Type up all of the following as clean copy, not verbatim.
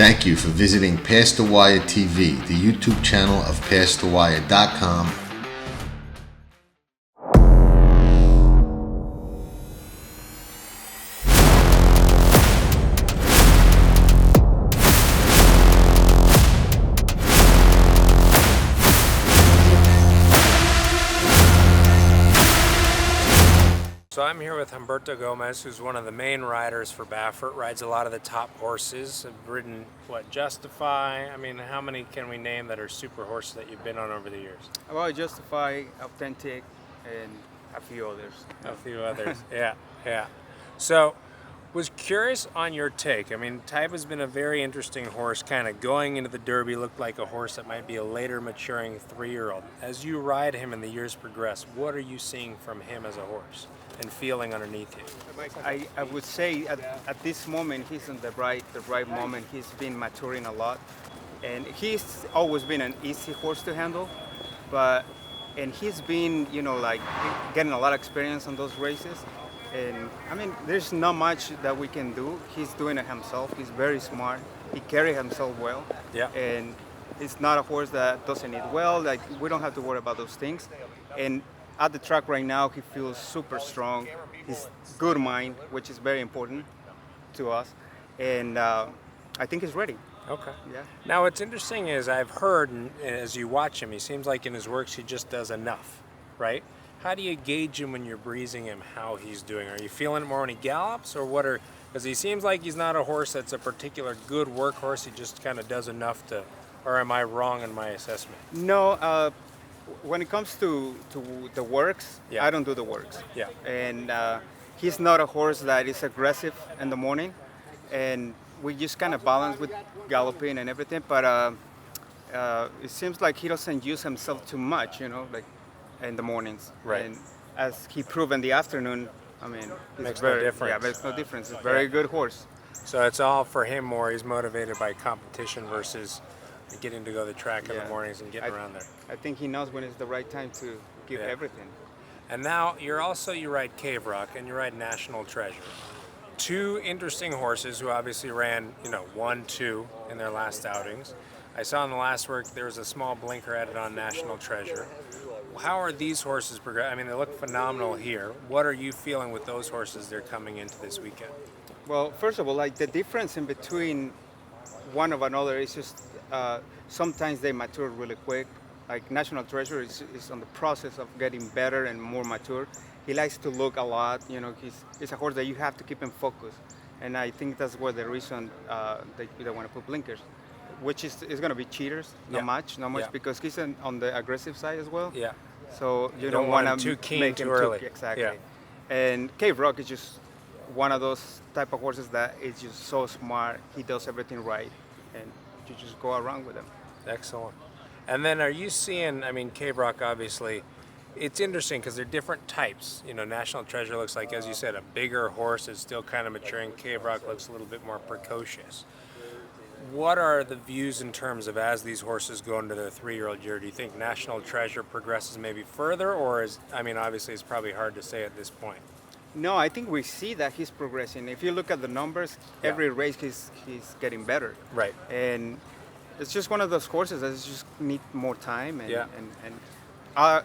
Thank you for visiting Past the Wire TV, the YouTube channel of PastTheWire.com. So I'm here with Humberto Gomez, who's one of the main riders for Baffert, rides a lot of the top horses. Have ridden, Justify? I mean, how many can we name that are super horses that you've been on over the years? About Justify, Authentic, and a few others. A few others, yeah. So, was curious on your take. I mean, Taiba's been a very interesting horse, kind of going into the Derby, looked like a horse that might be a later maturing 3-year-old. As you ride him and the years progress, what are you seeing from him as a horse and feeling underneath you? I would say at this moment he's in the right moment. He's been maturing a lot, and he's always been an easy horse to handle, and he's been getting a lot of experience on those races. And I mean, there's not much that we can do. He's doing it himself. He's very smart. He carries himself well. Yeah. And it's not a horse that doesn't eat well. Like, we don't have to worry about those things. And at the track right now, he feels super strong. He's good mind, which is very important to us. And I think he's ready. Okay. Yeah. Now, what's interesting is I've heard, and as you watch him, he seems like in his works he just does enough, right? How do you gauge him when you're breezing him, how he's doing? Are you feeling it more when he gallops, or what because he seems like he's not a horse that's a particular good workhorse, he just kind of does enough to, or am I wrong in my assessment? No, when it comes to the works, Yeah. I don't do the works. Yeah. And he's not a horse that is aggressive in the morning, and we just kind of balance with galloping and everything, but it seems like he doesn't use himself too much, like in the mornings. Right. And as he proved in the afternoon, I mean, it's Makes no difference. Yeah, makes no difference. It's a very good horse. So it's all for him more, he's motivated by competition versus getting to go the track in the mornings and getting around there. I think he knows when it's the right time to give everything. And now you ride Cave Rock and you ride National Treasure. Two interesting horses who obviously ran, 1-2 in their last outings. I saw in the last work there was a small blinker added on National Treasure. How are these horses progressing? I mean, they look phenomenal here. What are you feeling with those horses they're coming into this weekend? Well, first of all, the difference in between one of another is just sometimes they mature really quick. Like National Treasure is on the process of getting better and more mature. He likes to look a lot. He's a horse that you have to keep in focus, and I think that's where the reason that you don't want to put blinkers, which is going to be cheaters, not much, because he's on the aggressive side as well. Yeah. So you don't want too keen make too him early. Exactly. Yeah. And Cave Rock is just one of those type of horses that is just so smart. He does everything right, and you just go around with him. Excellent. And then are you seeing, Cave Rock obviously, it's interesting because they're different types. National Treasure looks like, as you said, a bigger horse is still kind of maturing. Cave Rock looks a little bit more precocious. What are the views in terms of as these horses go into their 3-year-old year? Do you think National Treasure progresses maybe further, or obviously it's probably hard to say at this point? No, I think we see that he's progressing. If you look at the numbers, every race he's getting better. Right. And it's just one of those horses that just need more time. And, Yeah. and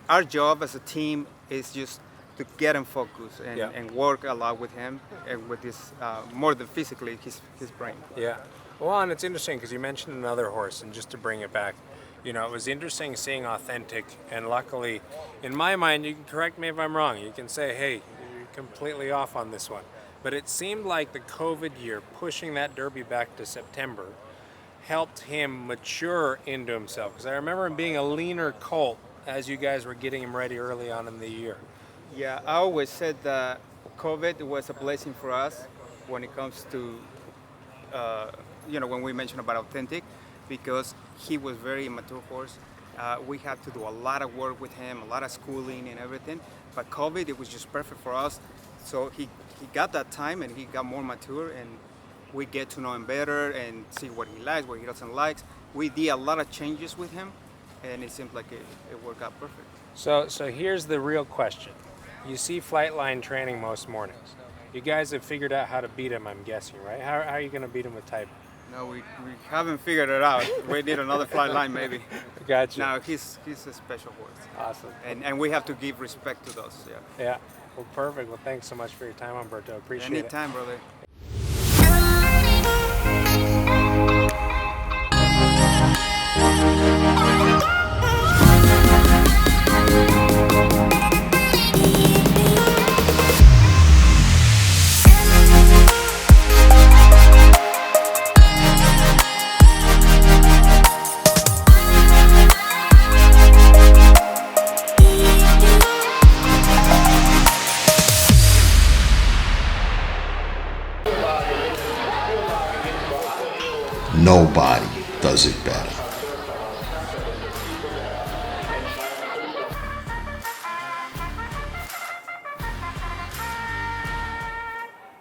our job as a team is just to get him focused and work a lot with him and with his, more than physically, his brain. Yeah. Well, and it's interesting because you mentioned another horse, and just to bring it back, it was interesting seeing Authentic, and luckily, in my mind, you can correct me if I'm wrong, you can say, hey, you're completely off on this one, but it seemed like the COVID year, pushing that Derby back to September, helped him mature into himself, because I remember him being a leaner colt as you guys were getting him ready early on in the year. Yeah, I always said that COVID was a blessing for us when it comes to when we mentioned about Authentic, because he was very immature horse. We had to do a lot of work with him, a lot of schooling and everything. But COVID, it was just perfect for us. So he got that time and he got more mature, and we get to know him better and see what he likes, what he doesn't like. We did a lot of changes with him, and it seems like it worked out perfect. So here's the real question. You see Flightline training most mornings. You guys have figured out how to beat him, I'm guessing, right? How are you going to beat him with Taiba? No, we haven't figured it out. We need another Flightline maybe. Gotcha. No, he's a special horse. Awesome. And we have to give respect to those. Yeah. Yeah. Well, perfect. Well, thanks so much for your time, Humberto. Appreciate it. Anytime, brother. Nobody does it better.